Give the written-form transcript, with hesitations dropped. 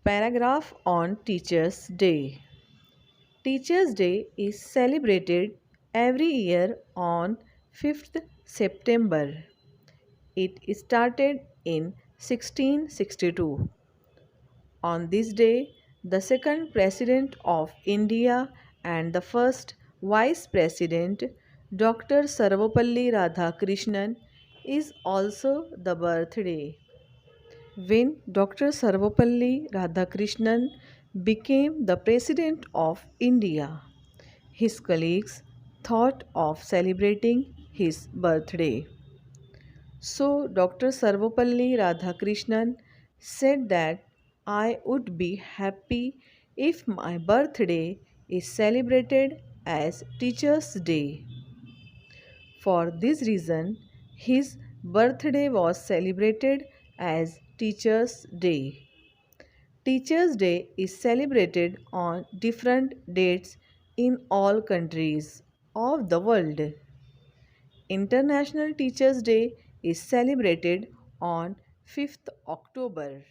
Paragraph on Teachers' Day. Teachers' Day is celebrated every year on 5th September. It started in 1662. On this day, the second President of India and the first Vice President, Dr. Sarvapalli Radhakrishnan, is also the birthday. When Dr. Sarvapalli Radhakrishnan became the President of India, his colleagues thought of celebrating his birthday. So, Dr. Sarvapalli Radhakrishnan said that I would be happy if my birthday is celebrated as Teachers' Day. For this reason, his birthday was celebrated as Teachers' Day. Teachers' Day is celebrated on different dates in all countries of the world. International Teachers' Day is celebrated on 5th October.